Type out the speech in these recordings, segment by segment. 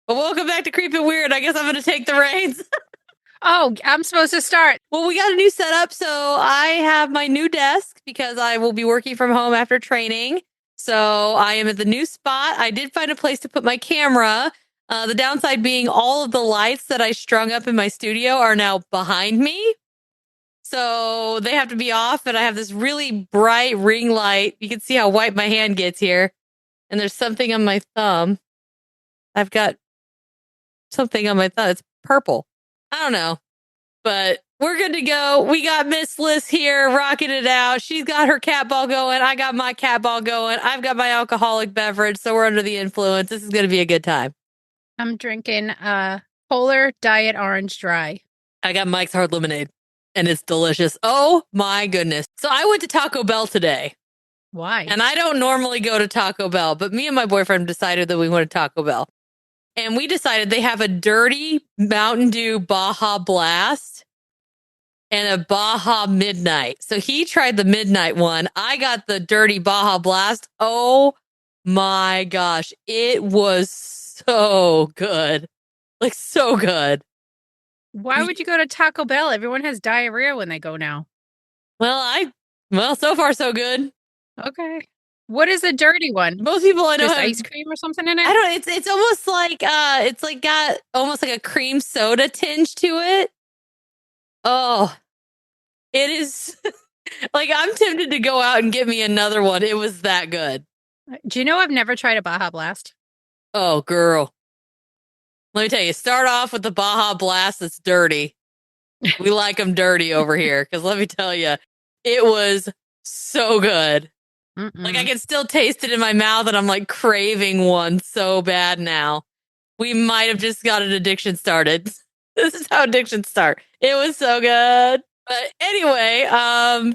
Well, welcome back to Creepin' Weird. I guess I'm going to take the reins. Oh, I'm supposed to start. Well, we got a new setup. So I have my new desk because I will be working from home after training. So I am at the new spot. I did find a place to put my camera. The downside being all of the lights that I strung up in my studio are now behind me. So they have to be off. And I have this really bright ring light. You can see how white my hand gets here. And there's something on my thumb. I've got something on my thumb. It's purple. I don't know, but we're good to go. We got Miss Liss here rocking it out. She's got her cat ball going. I got my cat ball going. I've got my alcoholic beverage. So we're under the influence. This is going to be a good time. I'm drinking Polar Diet Orange Dry. I got Mike's Hard Lemonade and it's delicious. Oh my goodness. So I went to Taco Bell today. Why? And I don't normally go to Taco Bell, but me and my boyfriend decided that we went to Taco Bell. And we decided they have a dirty Mountain Dew Baja Blast and a Baja Midnight. So he tried the Midnight one. I got the dirty Baja Blast. Oh my gosh. It was so good. Like, so good. Why would you go to Taco Bell? Everyone has diarrhea when they go now. Well, so far so good. Okay. What is the dirty one? Most people I know Just have ice cream or something in it? I don't know. It's almost like it's like got almost like a cream soda tinge to it. Oh, it is like I'm tempted to go out and get me another one. It was that good. Do you know I've never tried a Baja Blast? Oh, girl. Let me tell you, start off with the Baja Blast that's dirty. We like them dirty over here because let me tell you, it was so good. Like I can still taste it in my mouth and I'm like craving one so bad now. We might have just got an addiction started. This is how addictions start. It was so good. But anyway,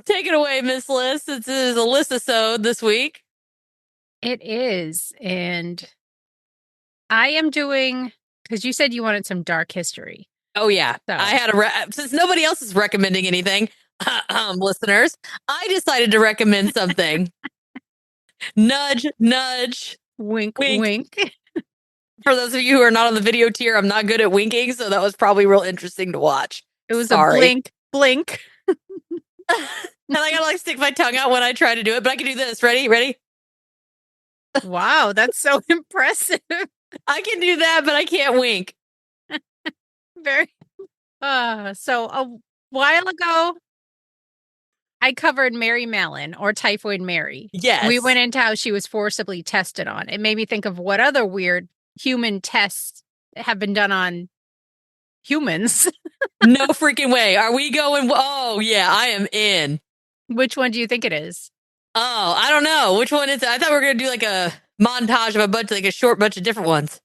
take it away, Miss Liss. This is a Liss-A-Sode this week. It is. And I am doing, because you said you wanted some dark history. Oh, yeah. So. I had since nobody else is recommending anything, listeners, I decided to recommend something. Nudge, nudge. Wink, wink. For those of you who are not on the video tier, I'm not good at winking, so that was probably real interesting to watch. It was a blink, blink. And I gotta like stick my tongue out when I try to do it, but I can do this. Ready? Wow, that's so impressive. I can do that, but I can't wink. Very. So a while ago, I covered Mary Mallon, or Typhoid Mary. Yes. We went into how she was forcibly tested on. It made me think of what other weird human tests have been done on humans. No freaking way. Are we going? Oh, yeah, I am in. Which one do you think it is? Oh, I don't know. Which one is it? I thought we were going to do like a montage of like a short bunch of different ones.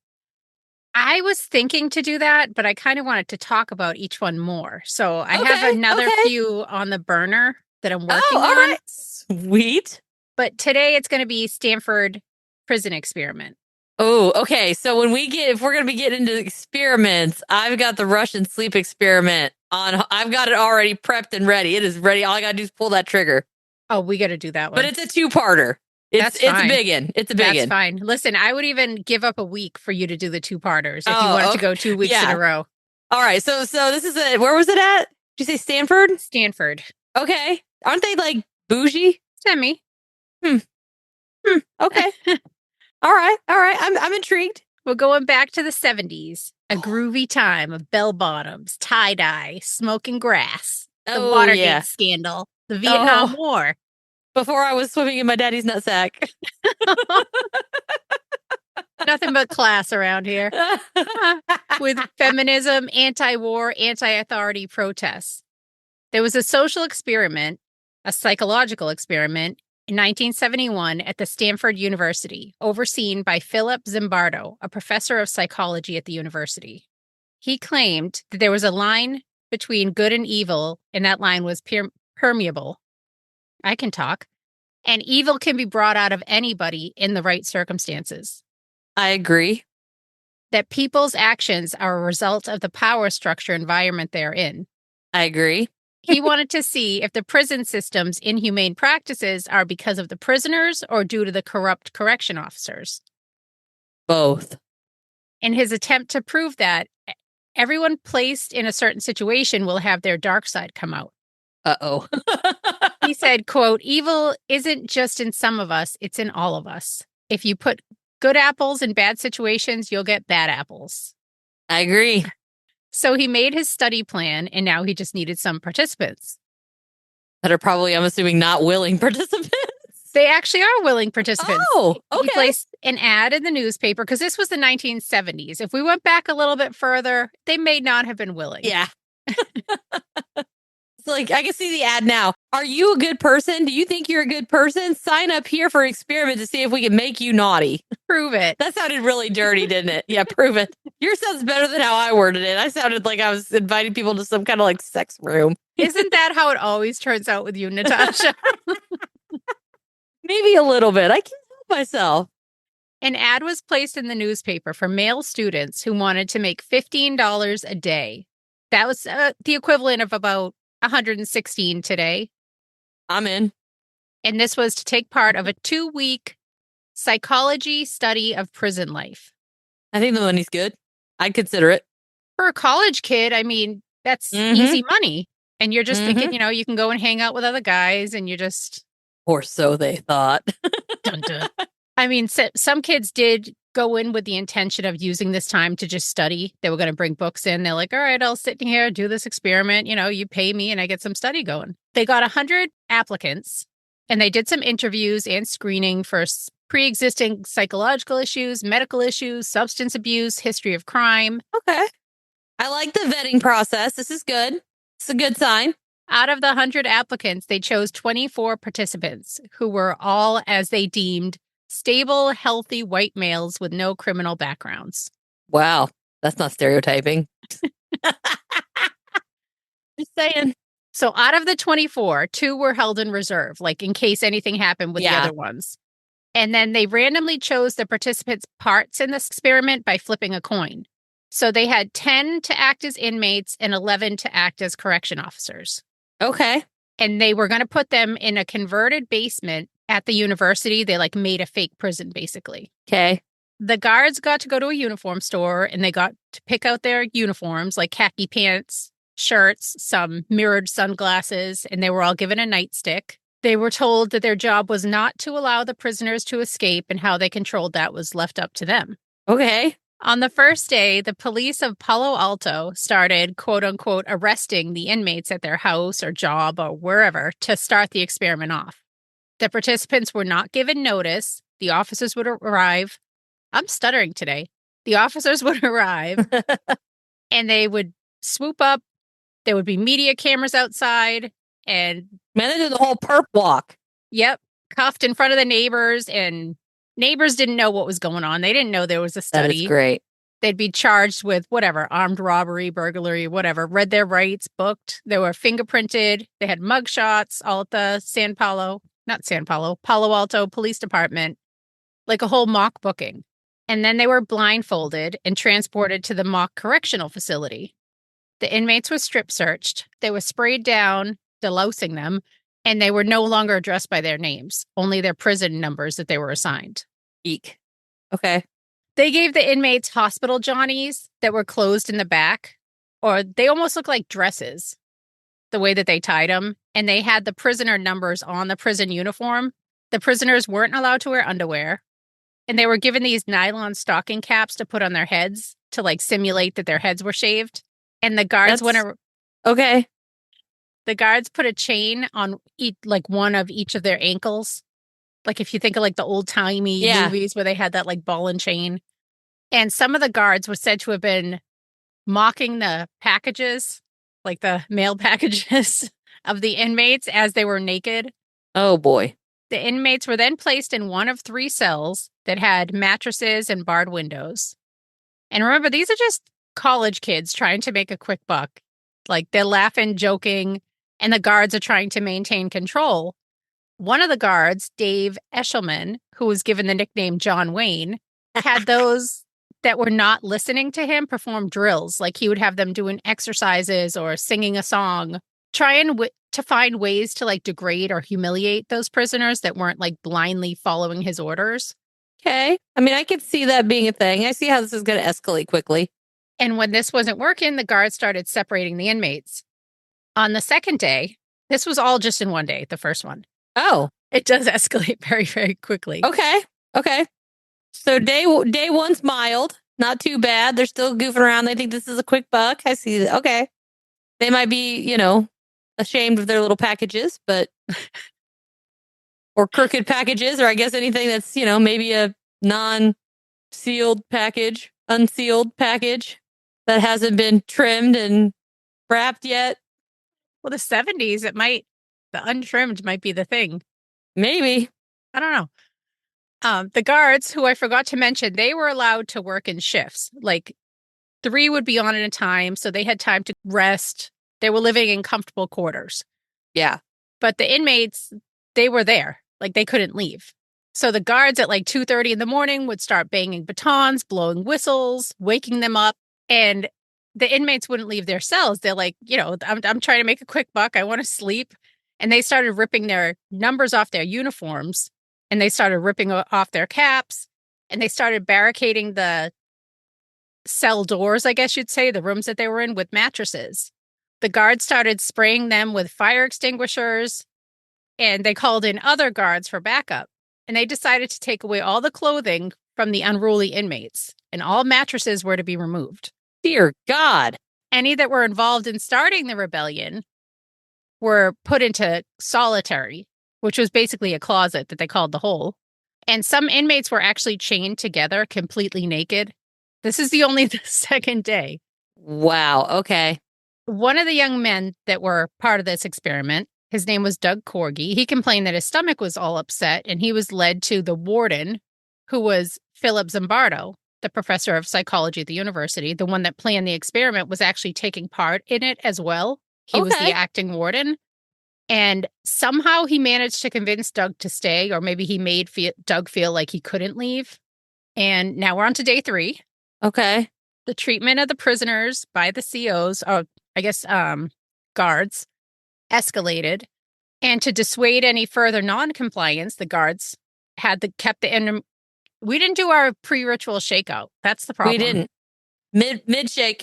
I was thinking to do that, but I kind of wanted to talk about each one more. So I have another few on the burner that I'm working on. All right. Sweet. But today it's going to be Stanford Prison Experiment. Oh, okay. So if we're going to be getting into experiments, I've got the Russian sleep experiment on. I've got it already prepped and ready. It is ready. All I got to do is pull that trigger. Oh, we got to do that one. But it's a two-parter. It's a big one. It's a big one. That's fine. Listen, I would even give up a week for you to do the two-parters if you wanted to go 2 weeks in a row. All right. So this is where was it at? Did you say Stanford? Stanford. Okay. Aren't they like bougie? Semi. Okay. All right. I'm intrigued. We're going back to the 70s. A groovy time of bell bottoms, tie-dye, smoking grass, the Watergate scandal, the Vietnam War. Before I was swimming in my daddy's nutsack. Nothing but class around here. With feminism, anti-war, anti-authority protests. There was a social experiment, a psychological experiment, in 1971 at the Stanford University, overseen by Philip Zimbardo, a professor of psychology at the university. He claimed that there was a line between good and evil, and that line was permeable. I can talk. And evil can be brought out of anybody in the right circumstances. I agree. That people's actions are a result of the power structure environment they're in. I agree. He wanted to see if the prison system's inhumane practices are because of the prisoners or due to the corrupt correction officers. Both. In his attempt to prove that, everyone placed in a certain situation will have their dark side come out. Uh-oh. He said, quote, "Evil isn't just in some of us, it's in all of us. If you put good apples in bad situations, you'll get bad apples." I agree. So he made his study plan, and now he just needed some participants. That are probably, I'm assuming, not willing participants. They actually are willing participants. Oh, okay. He placed an ad in the newspaper because this was the 1970s. If we went back a little bit further, they may not have been willing. Yeah. It's like, I can see the ad now. Are you a good person? Do you think you're a good person? Sign up here for an experiment to see if we can make you naughty. Prove it. That sounded really dirty, didn't it? Yeah, prove it. Yours sounds better than how I worded it. I sounded like I was inviting people to some kind of like sex room. Isn't that how it always turns out with you, Natasha? Maybe a little bit. I can't help myself. An ad was placed in the newspaper for male students who wanted to make $15 a day. That was the equivalent of about 116 today. I'm in. And this was to take part of a 2-week psychology study of prison life. I think the money's good. I'd consider it. For a college kid, I mean, that's easy money. And you're just thinking, you can go and hang out with other guys and you just... Or so they thought. Dun, dun. I mean, some kids did go in with the intention of using this time to just study. They were going to bring books in. They're like, all right, I'll sit in here, do this experiment. You pay me and I get some study going. They got 100 applicants and they did some interviews and screening for pre-existing psychological issues, medical issues, substance abuse, history of crime. Okay. I like the vetting process. This is good. It's a good sign. Out of the 100 applicants, they chose 24 participants who were all, as they deemed, stable, healthy white males with no criminal backgrounds. Wow. That's not stereotyping. Just saying. So out of the 24, 2 were held in reserve, like in case anything happened with the other ones. And then they randomly chose the participants' parts in this experiment by flipping a coin. So they had 10 to act as inmates and 11 to act as correction officers. Okay. And they were going to put them in a converted basement at the university. They made a fake prison, basically. Okay. The guards got to go to a uniform store and they got to pick out their uniforms, like khaki pants, shirts, some mirrored sunglasses, and they were all given a nightstick. They were told that their job was not to allow the prisoners to escape, and how they controlled that was left up to them. Okay. On the first day, the police of Palo Alto started, quote unquote, arresting the inmates at their house or job or wherever to start the experiment off. The participants were not given notice. The officers would arrive. I'm stuttering today. The officers would arrive and they would swoop up. There would be media cameras outside and... Man, they did the whole perp walk. Yep. Cuffed in front of the neighbors, and neighbors didn't know what was going on. They didn't know there was a study. That is great. They'd be charged with whatever, armed robbery, burglary, whatever, read their rights, booked. They were fingerprinted. They had mugshots all at the Palo Alto Police Department, like a whole mock booking. And then they were blindfolded and transported to the mock correctional facility. The inmates were strip searched. They were sprayed down, delousing them, and they were no longer addressed by their names, only their prison numbers that they were assigned. Eek. Okay. They gave the inmates hospital johnnies that were closed in the back, or they almost looked like dresses, the way that they tied them, and they had the prisoner numbers on the prison uniform. The prisoners weren't allowed to wear underwear, and they were given these nylon stocking caps to put on their heads to simulate that their heads were shaved. And the guards Okay. The guards put a chain on one of each of their ankles. Like if you think of the old-timey movies where they had that ball and chain. And some of the guards were said to have been mocking the packages, like the mail packages of the inmates as they were naked. Oh, boy. The inmates were then placed in one of 3 cells that had mattresses and barred windows. And remember, these are just college kids trying to make a quick buck. They're laughing, joking, and the guards are trying to maintain control. One of the guards, Dave Eshelman, who was given the nickname John Wayne, had those that were not listening to him perform drills. He would have them doing exercises or singing a song, trying to find ways to degrade or humiliate those prisoners that weren't blindly following his orders. Okay. I mean, I could see that being a thing. I see how this is going to escalate quickly. And when this wasn't working, the guards started separating the inmates. On the second day, this was all just in one day, the first one. Oh, It does escalate very, very quickly. okay. Okay. So day one's mild, not too bad. They're still goofing around. They think this is a quick buck. I see that. Okay. They might be, ashamed of their little packages, but or crooked packages, or I guess anything that's, maybe a non-sealed package, unsealed package that hasn't been trimmed and wrapped yet. Well, the 70s, the untrimmed might be the thing. Maybe. I don't know. The guards, who I forgot to mention, they were allowed to work in shifts. Like 3 would be on at a time, so they had time to rest. They were living in comfortable quarters. Yeah. But the inmates, they were there. Like they couldn't leave. So the guards at like 2:30 in the morning would start banging batons, blowing whistles, waking them up. And the inmates wouldn't leave their cells. They're like, I'm trying to make a quick buck. I want to sleep. And they started ripping their numbers off their uniforms. And they started ripping off their caps. And they started barricading the cell doors, I guess you'd say, the rooms that they were in, with mattresses. The guards started spraying them with fire extinguishers. And they called in other guards for backup. And they decided to take away all the clothing from the unruly inmates. And all mattresses were to be removed. Dear God. Any that were involved in starting the rebellion were put into solitary, which was basically a closet that they called the hole. And some inmates were actually chained together completely naked. This is only the second day. Wow. Okay. One of the young men that were part of this experiment, his name was Doug Corgi. He complained that his stomach was all upset, and he was led to the warden, who was Philip Zimbardo, the professor of psychology at the university. The one that planned the experiment was actually taking part in it as well. He was the acting warden. And somehow he managed to convince Doug to stay, or maybe he made Doug feel like he couldn't leave. And now we're on to day 3. Okay. The treatment of the prisoners by the COs, or I guess guards, escalated. And to dissuade any further non-compliance, the guards kept the end. We didn't do our pre-ritual shakeout. That's the problem. We didn't. Mid shake.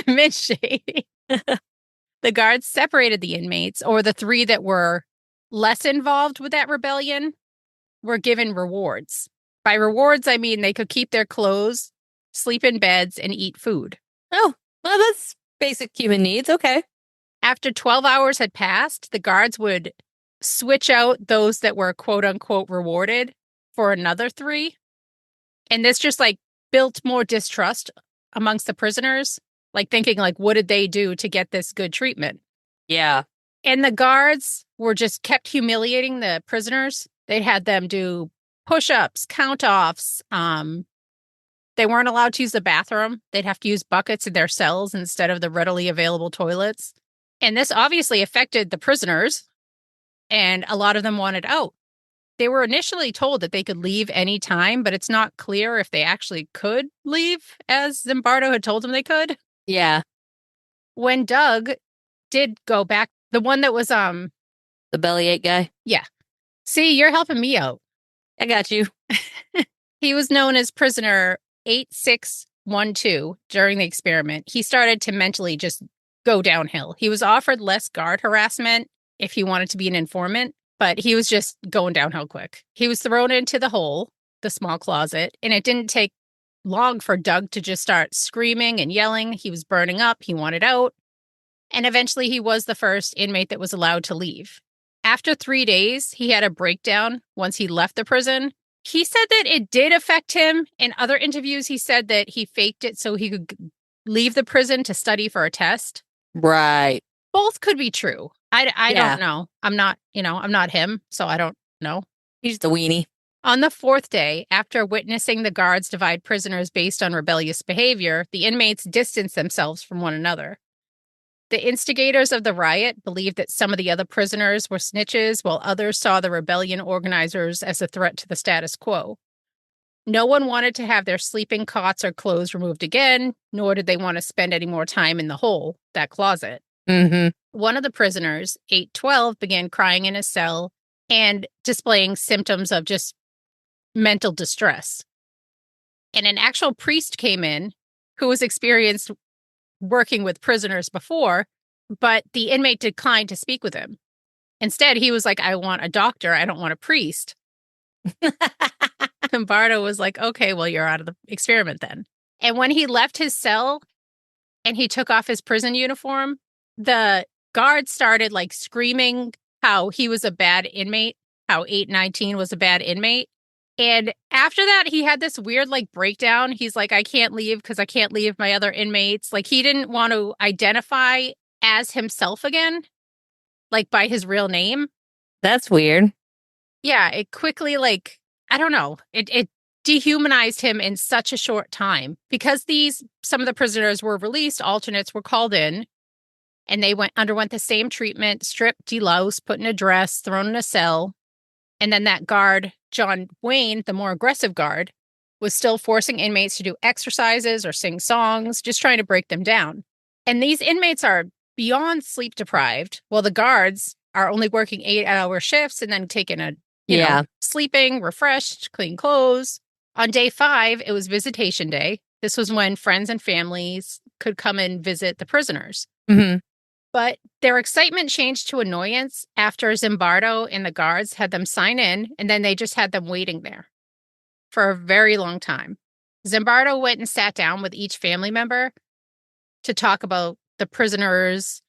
Mid shake. The guards separated the inmates, or the 3 that were less involved with that rebellion were given rewards. By rewards, I mean they could keep their clothes, sleep in beds, and eat food. Oh, well, that's basic human needs. Okay. After 12 hours had passed, the guards would switch out those that were quote unquote rewarded for another 3. And this just built more distrust amongst the prisoners, thinking what did they do to get this good treatment? Yeah. And the guards were just kept humiliating the prisoners. They had them do push-ups, count-offs. They weren't allowed to use the bathroom. They'd have to use buckets in their cells instead of the readily available toilets. And this obviously affected the prisoners, and a lot of them wanted out. They were initially told that they could leave any time, but it's not clear if they actually could leave, as Zimbardo had told them they could. Yeah. When Doug did go back, the one that was the bellyache guy. Yeah. See, you're helping me out. I got you. He was known as prisoner 8612 during the experiment. He started to mentally just go downhill. He was offered less guard harassment if he wanted to be an informant, but he was just going downhill quick. He was thrown into the hole, the small closet, and it didn't take long for Doug to just start screaming and yelling. He was burning up. He wanted out. And eventually he was the first inmate that was allowed to leave. After 3 days, he had a breakdown once he left the prison. He said that it did affect him. In other interviews, he said that he faked it so he could leave the prison to study for a test. Right. Both could be true. I don't know. I'm not him, so I don't know. He's the weenie. On the 4th day, after witnessing the guards divide prisoners based on rebellious behavior, the inmates distanced themselves from one another. The instigators of the riot believed that some of the other prisoners were snitches, while others saw the rebellion organizers as a threat to the status quo. No one wanted to have their sleeping cots or clothes removed again, nor did they want to spend any more time in the hole, that closet. Mm-hmm. One of the prisoners, 812, began crying in his cell and displaying symptoms of just mental distress. And an actual priest came in who was experienced working with prisoners before, but the inmate declined to speak with him. Instead, he was like, I want a doctor. I don't want a priest. And Bardo was like, okay, well, you're out of the experiment then. And when he left his cell and he took off his prison uniform, the guards started like screaming how he was a bad inmate, how 819 was a bad inmate. And after that, he had this weird like breakdown. He's like, I can't leave because I can't leave my other inmates. Like he didn't want to identify as himself again, like by his real name. That's weird. Yeah, it quickly like, I don't know, it dehumanized him in such a short time. Because some of the prisoners were released, alternates were called in, and they underwent the same treatment, stripped, deloused, put in a dress, thrown in a cell. And then that guard, John Wayne, the more aggressive guard, was still forcing inmates to do exercises or sing songs, just trying to break them down. And these inmates are beyond sleep deprived, while the guards are only working 8-hour shifts and then taking sleeping, refreshed, clean clothes. On day 5, it was visitation day. This was when friends and families could come and visit the prisoners. Mm-hmm. But their excitement changed to annoyance after Zimbardo and the guards had them sign in, and then they just had them waiting there for a very long time. Zimbardo went and sat down with each family member to talk about the prisoners.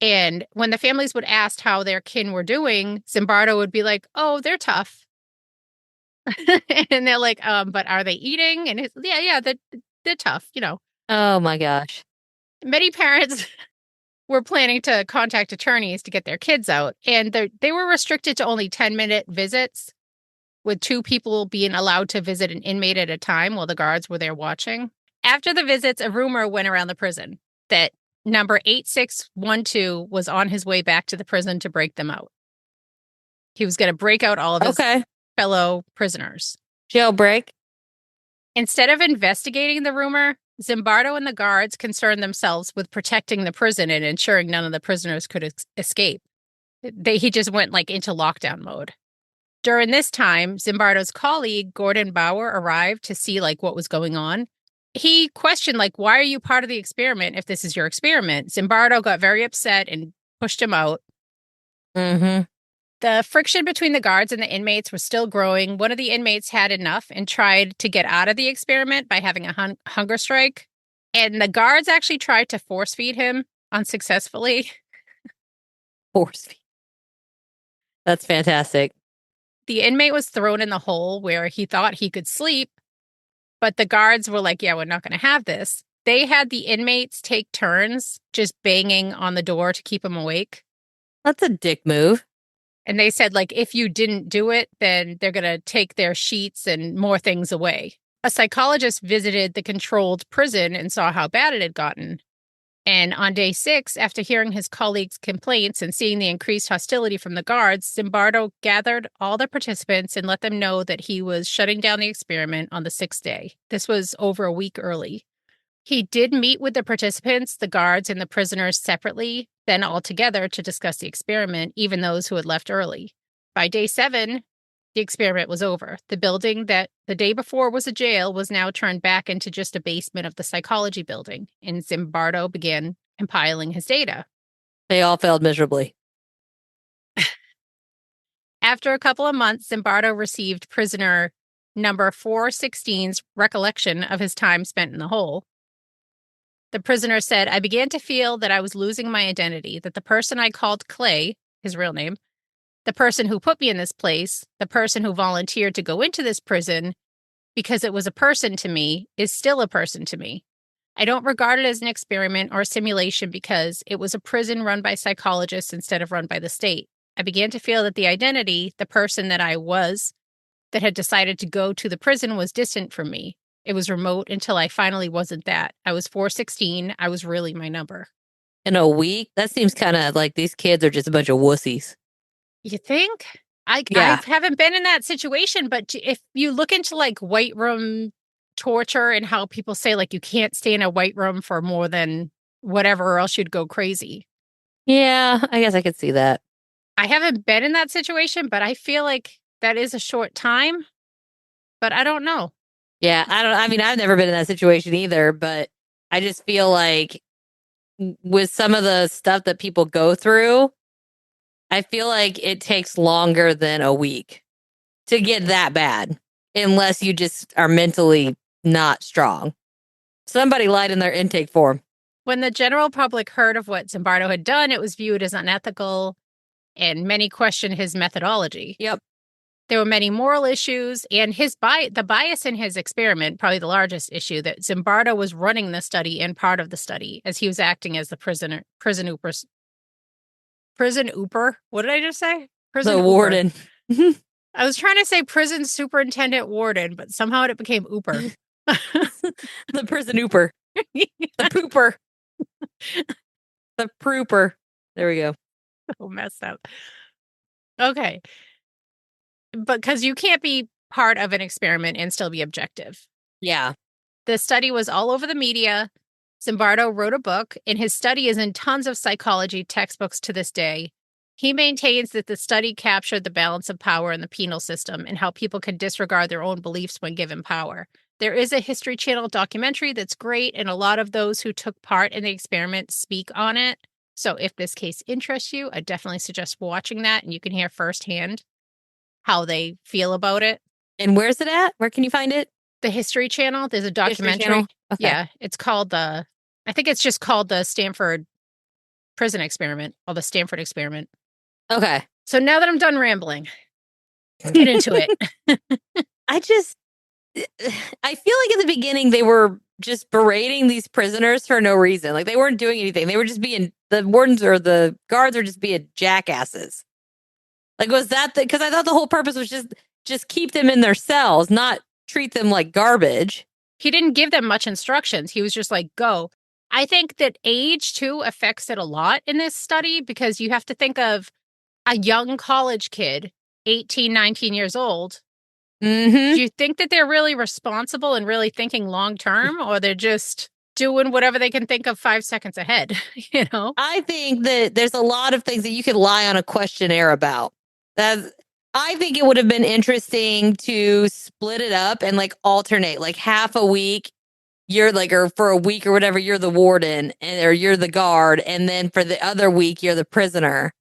And when the families would ask how their kin were doing, Zimbardo would be like, oh, they're tough. And they're like, but are they eating? And they're tough, you know. Oh my gosh. Many parents were planning to contact attorneys to get their kids out, and they were restricted to only 10-minute visits, with 2 people being allowed to visit an inmate at a time while the guards were there watching. After the visits, a rumor went around the prison that number 8612 was on his way back to the prison to break them out. He was going to break out all of his fellow prisoners. Jailbreak. Instead of investigating the rumor, Zimbardo and the guards concerned themselves with protecting the prison and ensuring none of the prisoners could escape. He just went like into lockdown mode. During this time, Zimbardo's colleague, Gordon Bauer, arrived to see like what was going on. He questioned, like, why are you part of the experiment if this is your experiment? Zimbardo got very upset and pushed him out. Mm-hmm. The friction between the guards and the inmates was still growing. One of the inmates had enough and tried to get out of the experiment by having a hunger strike. And the guards actually tried to force feed him unsuccessfully. Force feed. That's fantastic. The inmate was thrown in the hole where he thought he could sleep, but the guards were like, yeah, we're not going to have this. They had the inmates take turns just banging on the door to keep him awake. That's a dick move. And they said, like, if you didn't do it, then they're going to take their sheets and more things away. A psychologist visited the controlled prison and saw how bad it had gotten. And on day 6, after hearing his colleagues' complaints and seeing the increased hostility from the guards, Zimbardo gathered all the participants and let them know that he was shutting down the experiment on the 6th day. This was over a week early. He did meet with the participants, the guards, and the prisoners separately, then all together to discuss the experiment, even those who had left early. By day 7, the experiment was over. The building that the day before was a jail was now turned back into just a basement of the psychology building, and Zimbardo began compiling his data. They all failed miserably. After a couple of months, Zimbardo received prisoner number 416's recollection of his time spent in the hole. The prisoner said, I began to feel that I was losing my identity, that the person I called Clay, his real name, the person who put me in this place, the person who volunteered to go into this prison, because it was a person to me, is still a person to me. I don't regard it as an experiment or a simulation because it was a prison run by psychologists instead of run by the state. I began to feel that the identity, the person that I was, that had decided to go to the prison was distant from me. It was remote until I finally wasn't that. I was 416. I was really my number. In a week? That seems kind of like these kids are just a bunch of wussies. You think? I haven't been in that situation, but if you look into like white room torture and how people say like you can't stay in a white room for more than whatever or else you'd go crazy. Yeah, I guess I could see that. I haven't been in that situation, but I feel like that is a short time. but I don't know. Yeah, I mean, I've never been in that situation either, but I just feel like with some of the stuff that people go through, I feel like it takes longer than a week to get that bad, unless you just are mentally not strong. Somebody lied in their intake form. When the general public heard of what Zimbardo had done, it was viewed as unethical, and many questioned his methodology. Yep. There were many moral issues, and the bias in his experiment, probably the largest issue, that Zimbardo was running the study and part of the study, as he was acting as the prison ooper. What did I just say? Prison The ooper. warden. I was trying to say prison superintendent warden, but somehow it became ooper. The prison ooper. The pooper. The prooper. There we go. So messed up. Okay. But because you can't be part of an experiment and still be objective. Yeah. The study was all over the media. Zimbardo wrote a book, and his study is in tons of psychology textbooks to this day. He maintains that the study captured the balance of power in the penal system and how people can disregard their own beliefs when given power. There is a History Channel documentary that's great, and a lot of those who took part in the experiment speak on it. So if this case interests you, I definitely suggest watching that, and you can hear firsthand how they feel about it. And where's it at? Where can you find it? The History Channel. There's a documentary. Channel? Okay. Yeah, it's called I think it's just called the Stanford Prison Experiment, or the Stanford Experiment. Okay. So now that I'm done rambling, get into it. I feel like in the beginning they were just berating these prisoners for no reason. Like they weren't doing anything. They were just being, the wardens or the guards were just being jackasses. Like, was that because I thought the whole purpose was just keep them in their cells, not treat them like garbage. He didn't give them much instructions. He was just like, go. I think that age too affects it a lot in this study, because you have to think of a young college kid, 18, 19 years old. Mm-hmm. Do you think that they're really responsible and really thinking long term, or they're just doing whatever they can think of 5 seconds ahead? You know, I think that there's a lot of things that you could lie on a questionnaire about. I think it would have been interesting to split it up and like alternate, like half a week you're like, or for a week or whatever, you're the warden or you're the guard, and then for the other week you're the prisoner,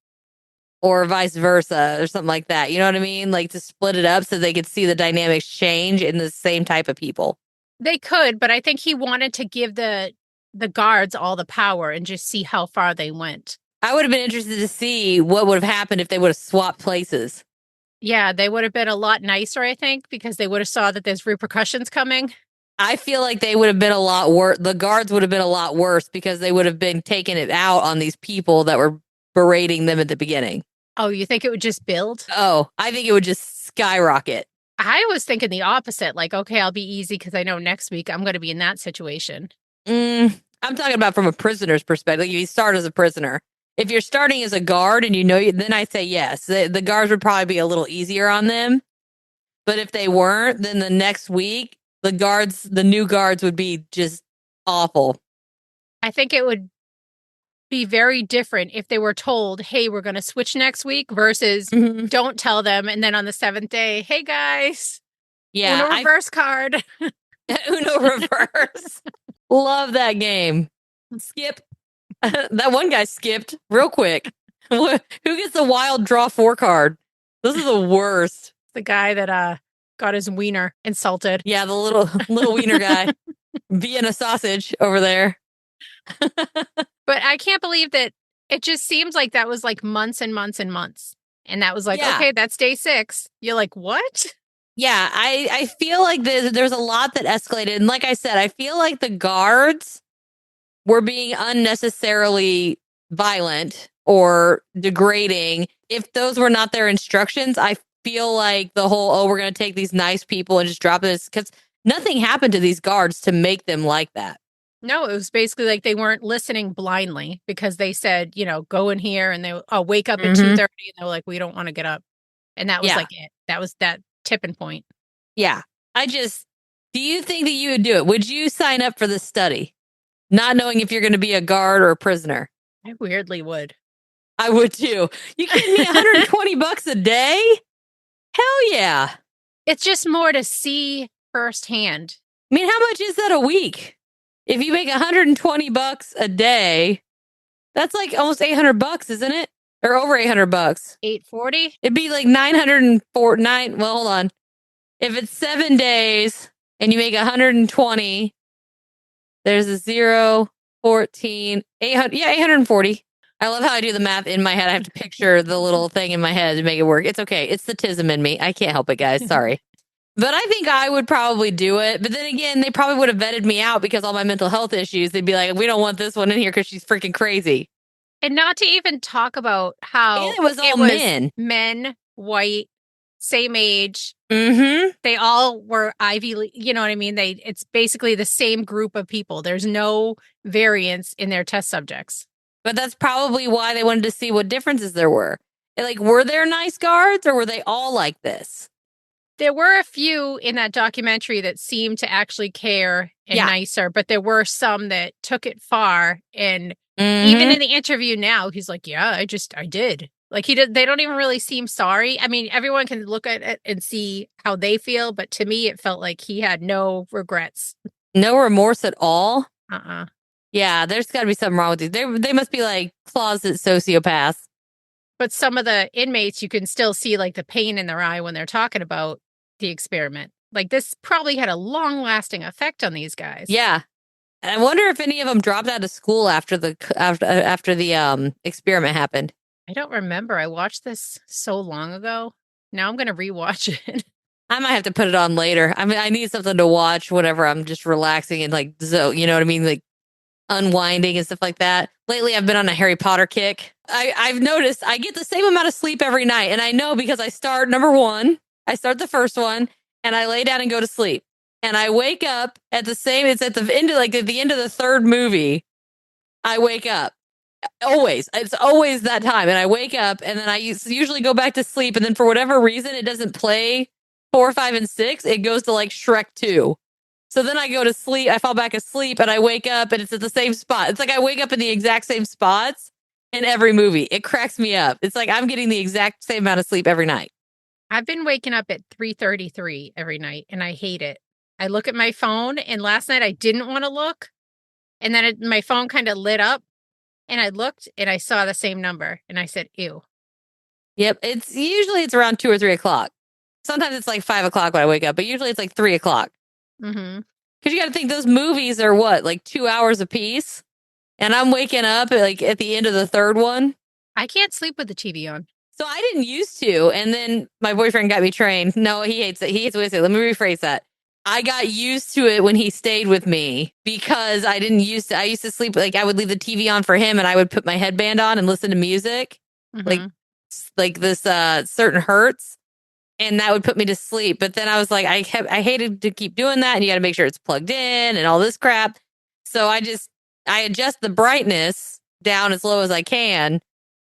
or vice versa, or something like that. You know what I mean? Like to split it up so they could see the dynamics change in the same type of people. they could, but I think he wanted to give the guards all the power and just see how far they went. I would have been interested to see what would have happened if they would have swapped places. Yeah, they would have been a lot nicer, I think, because they would have saw that there's repercussions coming. I feel like they would have been a lot worse. The guards would have been a lot worse because they would have been taking it out on these people that were berating them at the beginning. Oh, you think it would just build? Oh, I think it would just skyrocket. I was thinking the opposite. Like, okay, I'll be easy because I know next week I'm going to be in that situation. I'm talking about from a prisoner's perspective. Like if you start as a prisoner, if you're starting as a guard and then I say yes. The guards would probably be a little easier on them. But if they weren't, then the next week, the new guards would be just awful. I think it would be very different if they were told, hey, we're going to switch next week, versus don't tell them. And then on the 7th day, hey, guys. Yeah. Uno reverse card. Uno reverse. Love that game. Skip. That one guy skipped real quick. Who gets the wild draw 4 card? Those are the worst. The guy that got his wiener insulted. Yeah, the little wiener guy. Vienna sausage over there. But I can't believe that it just seems like that was like months and months and months. And that was like, okay, that's day 6. You're like, what? Yeah, I feel like there's a lot that escalated. And like I said, I feel like the guards were being unnecessarily violent or degrading. If those were not their instructions, I feel like the whole, we're going to take these nice people and just drop this, because nothing happened to these guards to make them like that. No, it was basically like they weren't listening blindly, because they said, go in here, and they wake up at 2:30, and they were like, we don't want to get up. And that was like it. That was that tipping point. Yeah. Do you think that you would do it? Would you sign up for this study, not knowing if you're going to be a guard or a prisoner? I weirdly would. I would too. You kidding me? $120 a day? Hell yeah. It's just more to see firsthand. I mean, how much is that a week? If you make $120 a day, that's like almost $800, isn't it? Or over $800. $840? It'd be like 949. Well, hold on. If it's 7 days and you make 120, there's a 0, 14, 800. Yeah, 840. I love how I do the math in my head. I have to picture the little thing in my head to make it work. It's okay. It's the tism in me. I can't help it, guys. Sorry. But I think I would probably do it. But then again, they probably would have vetted me out because all my mental health issues. They'd be like, we don't want this one in here because she's freaking crazy. And not to even talk about how And it was all men. Men, white, same age. Mm-hmm. They all were Ivy League. You know what I mean? It's basically the same group of people. There's no variance in their test subjects. But that's probably why they wanted to see what differences there were. Like, were there nice guards or were they all like this? There were a few in that documentary that seemed to actually care and nicer, but there were some that took it far. And even in the interview now, he's like, yeah, I did. Like they don't even really seem sorry. I mean, everyone can look at it and see how they feel. But to me, it felt like he had no regrets. No remorse at all? Uh-uh. Yeah, there's got to be something wrong with these. They must be like closet sociopaths. But some of the inmates, you can still see like the pain in their eye when they're talking about the experiment. Like this probably had a long-lasting effect on these guys. Yeah. And I wonder if any of them dropped out of school after the experiment happened. I don't remember. I watched this so long ago. Now I'm going to rewatch it. I might have to put it on later. I mean, I need something to watch whenever I'm just relaxing and like, so you know what I mean? Like unwinding and stuff like that. Lately, I've been on a Harry Potter kick. I've noticed I get the same amount of sleep every night. And I know because I start the first one and I lay down and go to sleep. And I wake up it's at the end of the third movie. I wake up. Always. It's always that time. And I wake up and then I usually go back to sleep. And then for whatever reason, it doesn't play 4, 5, and 6. It goes to like Shrek 2. So then I go to sleep. I fall back asleep and I wake up and it's at the same spot. It's like I wake up in the exact same spots in every movie. It cracks me up. It's like I'm getting the exact same amount of sleep every night. I've been waking up at 3:33 every night and I hate it. I look at my phone and last night I didn't want to look. And then my phone kind of lit up and I looked and I saw the same number and I said, ew. Yep. It's around 2 or 3 o'clock. Sometimes it's like 5 o'clock when I wake up, but usually it's like 3 o'clock. Mm-hmm. Because you got to think those movies are what, like 2 hours a piece? And I'm waking up at the end of the third one. I can't sleep with the TV on. So I didn't used to. And then my boyfriend got me trained. No, he hates it. He hates what I say. Let me rephrase that. I got used to it when he stayed with me because I used to sleep. Like I would leave the TV on for him and I would put my headband on and listen to music. Mm-hmm. Like this certain Hertz. And that would put me to sleep. But then I was like, I hated to keep doing that. And you got to make sure it's plugged in and all this crap. So I adjust the brightness down as low as I can.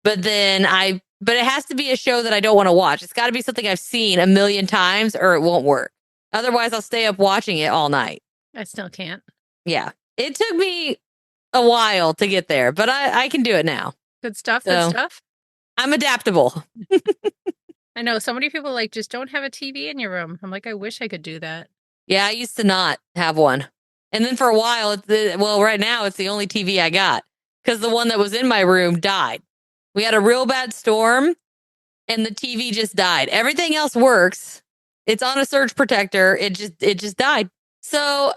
But it has to be a show that I don't want to watch. It's got to be something I've seen a million times or it won't work. Otherwise, I'll stay up watching it all night. I still can't. Yeah. It took me a while to get there, but I can do it now. Good stuff. Good stuff. I'm adaptable. I know so many people like just don't have a TV in your room. I'm like, I wish I could do that. Yeah, I used to not have one. And then for a while, right now it's the only TV I got because the one that was in my room died. We had a real bad storm and the TV just died. Everything else works. It's on a surge protector. It just died. So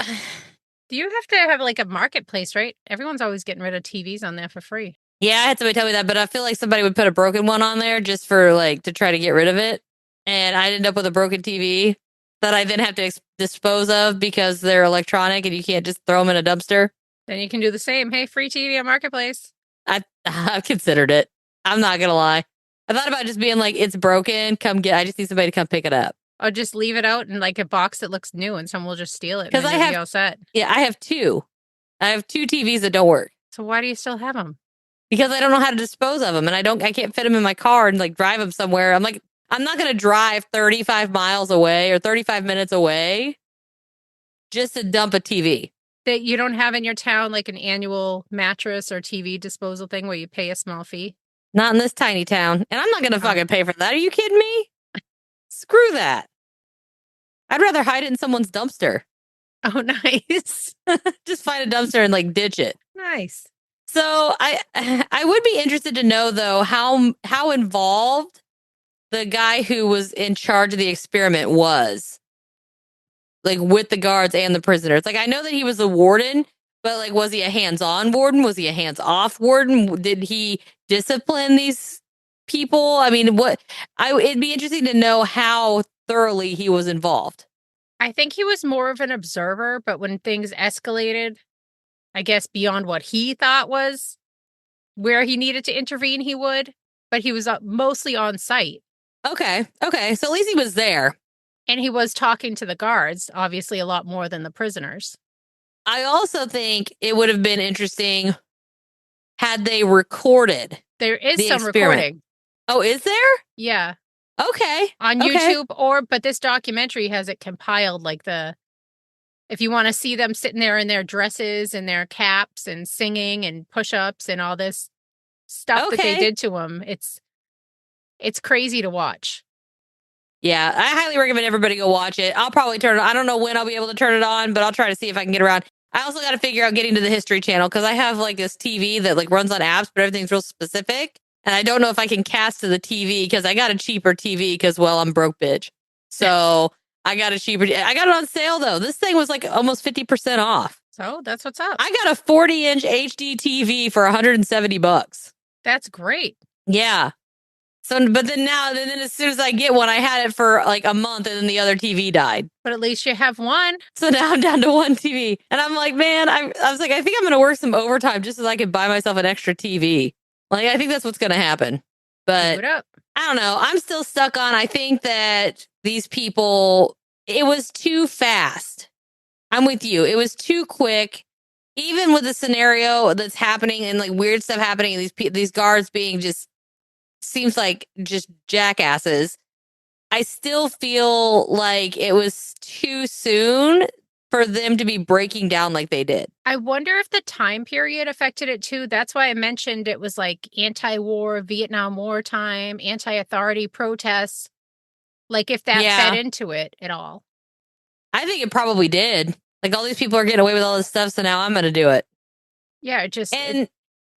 you have to have like a marketplace, right? Everyone's always getting rid of TVs on there for free. Yeah, I had somebody tell me that, but I feel like somebody would put a broken one on there just for like to try to get rid of it. And I'd end up with a broken TV that I then have to dispose of because they're electronic and you can't just throw them in a dumpster. Then you can do the same. Hey, free TV on Marketplace. I've considered it. I'm not going to lie. I thought about just being like, it's broken. I just need somebody to come pick it up. Or just leave it out in like a box that looks new and someone will just steal it. Because I have all set. Yeah, I have two. I have two TVs that don't work. So why do you still have them? Because I don't know how to dispose of them and I can't fit them in my car and like drive them somewhere. I'm like, I'm not going to drive 35 miles away or 35 minutes away just to dump a TV. That you don't have in your town like an annual mattress or TV disposal thing where you pay a small fee? Not in this tiny town. And I'm not going to fucking pay for that. Are you kidding me? Screw that. I'd rather hide it in someone's dumpster. Oh, nice. Just find a dumpster and like ditch it. Nice. So I would be interested to know though how involved the guy who was in charge of the experiment was, like with the guards and the prisoners. Like I know that he was the warden, but like was he a hands-on warden? Was he a hands-off warden? Did he discipline these people? I mean, it'd be interesting to know how thoroughly he was involved. I think he was more of an observer, but when things escalated, I guess beyond what he thought was where he needed to intervene, he would. But he was mostly on site. Okay. So at least he was there. And he was talking to the guards, obviously a lot more than the prisoners. I also think it would have been interesting had they recorded. There is the some experiment. recording. Oh, is there? Yeah. Okay. On YouTube, but this documentary has it compiled, like if you want to see them sitting there in their dresses and their caps and singing and push-ups and all this stuff that they did to him, it's crazy to watch. Yeah, I highly recommend everybody go watch it. I'll probably turn it on. I don't know when I'll be able to turn it on, but I'll try to see if I can get around. I also got to figure out getting to the History Channel because I have like this TV that like runs on apps, but everything's real specific. And I don't know if I can cast to the TV because I got a cheaper TV because, well, I'm broke, bitch. So I got it on sale though. This thing was like almost 50% off. So that's what's up. I got a 40-inch HD TV for $170. That's great. Yeah. So, but then as soon as I get one, I had it for like a month and then the other TV died. But at least you have one. So now I'm down to one TV. And I'm like, man, I was like, I think I'm going to work some overtime just so I can buy myself an extra TV. Like, I think that's what's going to happen. But I don't know. I'm still stuck on, I think that these people, it was too fast. I'm with you. It was too quick. Even with the scenario that's happening and like weird stuff happening, and these guards being just, seems like just jackasses. I still feel like it was too soon for them to be breaking down like they did. I wonder if the time period affected it too. That's why I mentioned it was like anti-war, Vietnam War time, anti-authority protests. Like if that fed into it at all. I think it probably did. Like all these people are getting away with all this stuff, so now I'm going to do it. Yeah,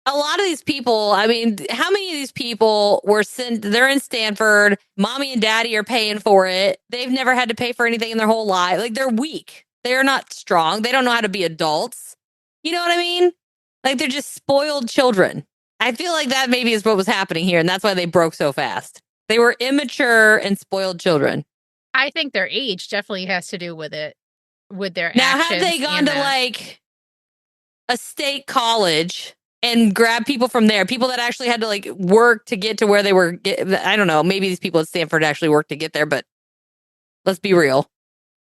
a lot of these people, I mean, how many of these people were sent? They're in Stanford. Mommy and daddy are paying for it. They've never had to pay for anything in their whole life. Like they're weak. They're not strong. They don't know how to be adults. You know what I mean? Like they're just spoiled children. I feel like that maybe is what was happening here. And that's why they broke so fast. They were immature and spoiled children. I think their age definitely has to do with it, with their now, actions. Now, have they gone to like a state college and grab people from there, people that actually had to like work to get to where they were? I don't know. Maybe these people at Stanford actually worked to get there, but let's be real.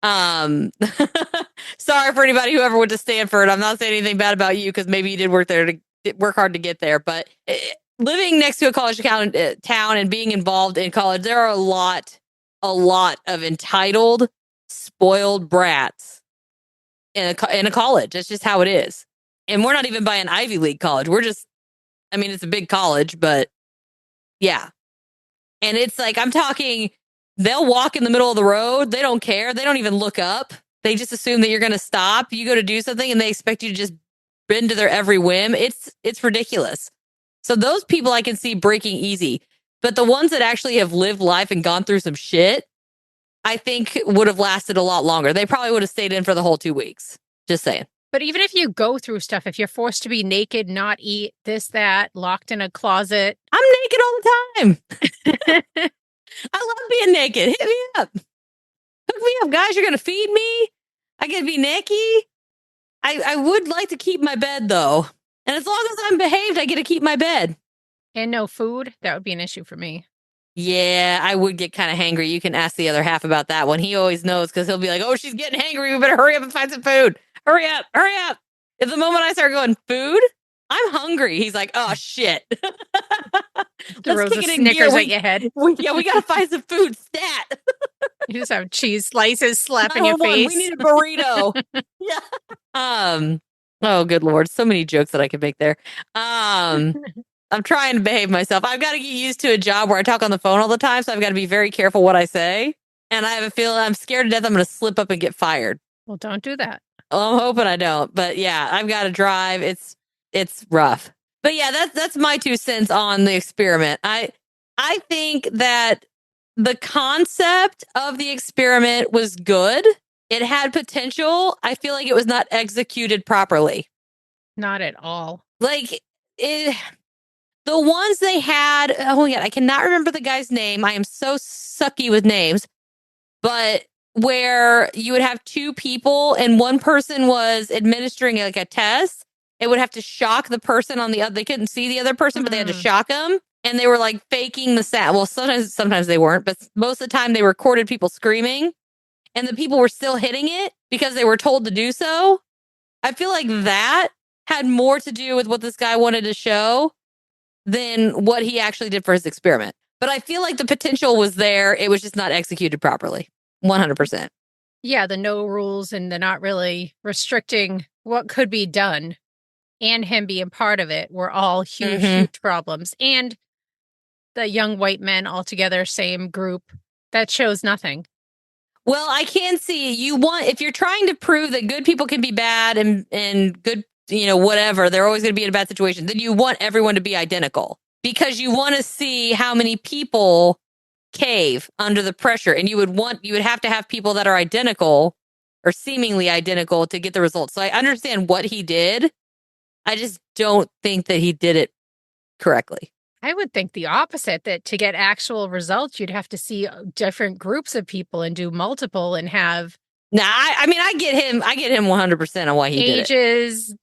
Sorry for anybody who ever went to Stanford. I'm not saying anything bad about you because maybe you did work there to work hard to get there. But living next to a college town and being involved in college, there are a lot of entitled, spoiled brats in a college. That's just how it is. And we're not even by an Ivy League college. We're just, I mean, it's a big college, but yeah. And it's like, I'm talking, they'll walk in the middle of the road. They don't care. They don't even look up. They just assume that you're going to stop. You go to do something and they expect you to just bend to their every whim. It's ridiculous. So those people I can see breaking easy. But the ones that actually have lived life and gone through some shit, I think would have lasted a lot longer. They probably would have stayed in for the whole 2 weeks. Just saying. But even if you go through stuff, if you're forced to be naked, not eat, this, that, locked in a closet. I'm naked all the time. I love being naked. Hit me up. Hook me up, guys. You're going to feed me? I get to be naked? I would like to keep my bed, though. And as long as I'm behaved, I get to keep my bed. And no food? That would be an issue for me. Yeah, I would get kind of hangry. You can ask the other half about that one. He always knows because he'll be like, oh, she's getting hangry. We better hurry up and find some food. Hurry up. Hurry up. At the moment I start going, food? I'm hungry. He's like, oh, shit. Let's kick it in Snickers at your head. We got to find some food. Stat. You just have cheese slices slapping your face. We need a burrito. Yeah. Oh, good Lord. So many jokes that I could make there. I'm trying to behave myself. I've got to get used to a job where I talk on the phone all the time, so I've got to be very careful what I say. And I have a feeling I'm scared to death I'm going to slip up and get fired. Well, don't do that. Well, I'm hoping I don't. But yeah, I've got to drive. It's rough. But yeah, that's my 2 cents on the experiment. I think that the concept of the experiment was good. It had potential. I feel like it was not executed properly. Not at all. Like the ones they had, oh my God, I cannot remember the guy's name. I am so sucky with names. But where you would have 2 people and one person was administering like a test, it would have to shock the person on the other. They couldn't see the other person, but they had to shock them. And they were like faking the sound. Well, sometimes they weren't, but most of the time they recorded people screaming and the people were still hitting it because they were told to do so. I feel like that had more to do with what this guy wanted to show than what he actually did for his experiment. But I feel like the potential was there. It was just not executed properly. 100%. Yeah, the no rules and the not really restricting what could be done and him being part of it were all huge, huge problems. And the young white men all together, same group, that shows nothing. Well, I can see if you're trying to prove that good people can be bad and good, whatever, they're always going to be in a bad situation, then you want everyone to be identical because you want to see how many people cave under the pressure. And you would have to have people that are identical or seemingly identical to get the results. So I understand what he did. I just don't think that he did it correctly. I would think the opposite, that to get actual results, you'd have to see different groups of people and do multiple and have. I get him 100% on why he did it. Ages,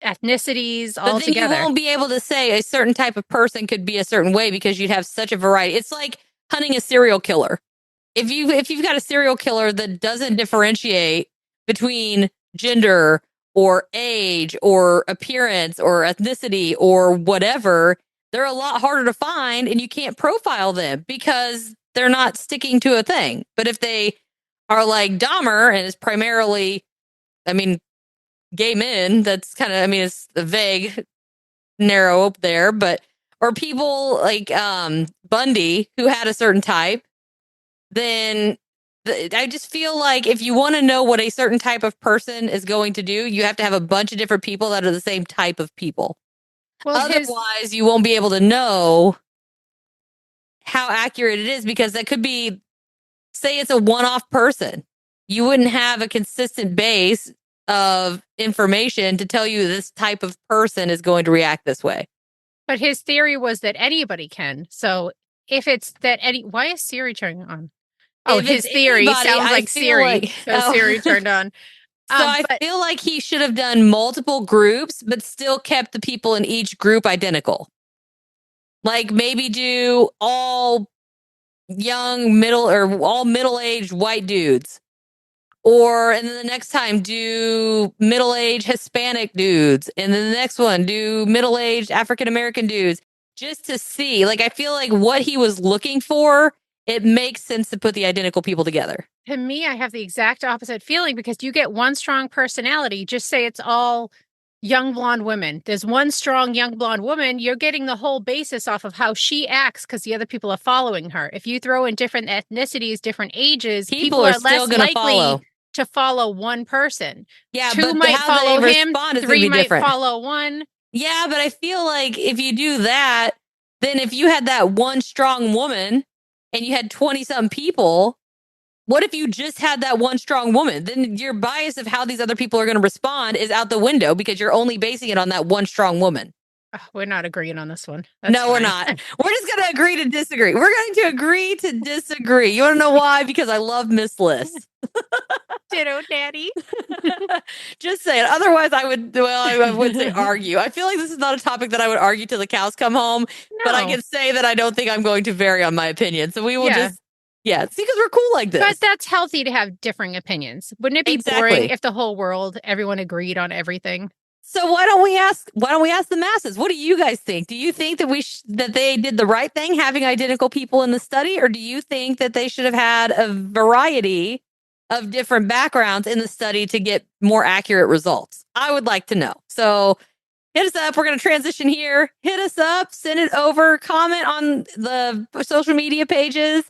ethnicities, all together. But then you won't be able to say a certain type of person could be a certain way because you'd have such a variety. It's like hunting a serial killer. If you've got a serial killer that doesn't differentiate between gender or age or appearance or ethnicity or whatever, they're a lot harder to find and you can't profile them because they're not sticking to a thing. But if they are like Dahmer and is primarily, gay men, that's kind of, it's vague, narrow up there, but, or people like Bundy who had a certain type, then I just feel like if you want to know what a certain type of person is going to do, you have to have a bunch of different people that are the same type of people. Well, otherwise, you won't be able to know how accurate it is because that could be, say it's a one-off person. You wouldn't have a consistent base of information to tell you this type of person is going to react this way. But his theory was that anybody can. So if it's that why is Siri turning on? Oh, his theory sounds like Siri. Siri turned on. So I feel like he should have done multiple groups, but still kept the people in each group identical. Like maybe do all young, all middle-aged white dudes. And then the next time do middle-aged Hispanic dudes. And then the next one do middle-aged African-American dudes. Just to see, I feel like what he was looking for, it makes sense to put the identical people together. To me, I have the exact opposite feeling because you get one strong personality. Just say it's all young blonde women. There's one strong young blonde woman. You're getting the whole basis off of how she acts because the other people are following her. If you throw in different ethnicities, different ages, people are less likely to follow one person. Yeah, 2 might follow him, 3 might follow one. Yeah, but I feel like if you do that, then if you had that one strong woman and you had 20-something people, what if you just had that one strong woman? Then your bias of how these other people are going to respond is out the window because you're only basing it on that one strong woman. We're not agreeing on this one. No, we're not. We're just going to agree to disagree. We're going to agree to disagree. You want to know why? Because I love Miss Liss. Ditto, Daddy. Just saying. Otherwise, I would say argue. I feel like this is not a topic that I would argue till the cows come home. No. But I can say that I don't think I'm going to vary on my opinion. So we will see, because we're cool like this. But that's healthy to have differing opinions. Wouldn't it be boring if the whole world, everyone agreed on everything? So why don't we ask the masses? What do you guys think? Do you think that that they did the right thing having identical people in the study, or do you think that they should have had a variety of different backgrounds in the study to get more accurate results? I would like to know. So hit us up. We're going to transition here. Hit us up, send it over, comment on the social media pages.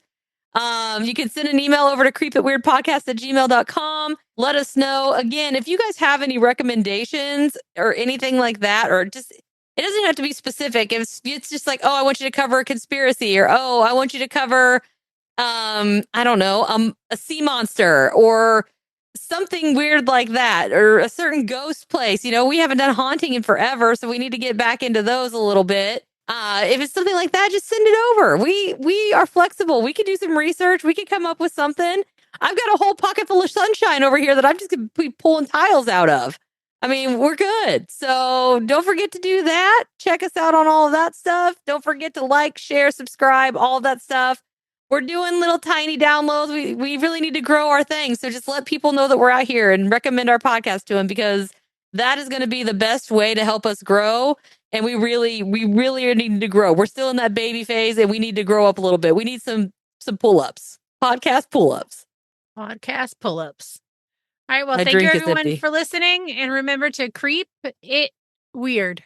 You can send an email over to creepitweirdpodcast@gmail.com. Let us know. Again, if you guys have any recommendations or anything like that, or just, it doesn't have to be specific. It's just like, oh, I want you to cover a conspiracy, or oh, I want you to cover, I don't know, a sea monster or something weird like that, or a certain ghost place. We haven't done haunting in forever, so we need to get back into those a little bit. If it's something like that, just send it over. We are flexible. We can do some research. We can come up with something. I've got a whole pocket full of sunshine over here that I'm just going to be pulling tiles out of. I mean, we're good. So don't forget to do that. Check us out on all of that stuff. Don't forget to like, share, subscribe, all of that stuff. We're doing little tiny downloads. We really need to grow our thing. So just let people know that we're out here and recommend our podcast to them, because that is going to be the best way to help us grow. And we really are needing to grow. We're still in that baby phase, and we need to grow up a little bit. We need some pull-ups, podcast pull-ups. Podcast pull-ups. All right. Well, My thank you drink is everyone empty. for listening. And remember to creep it weird.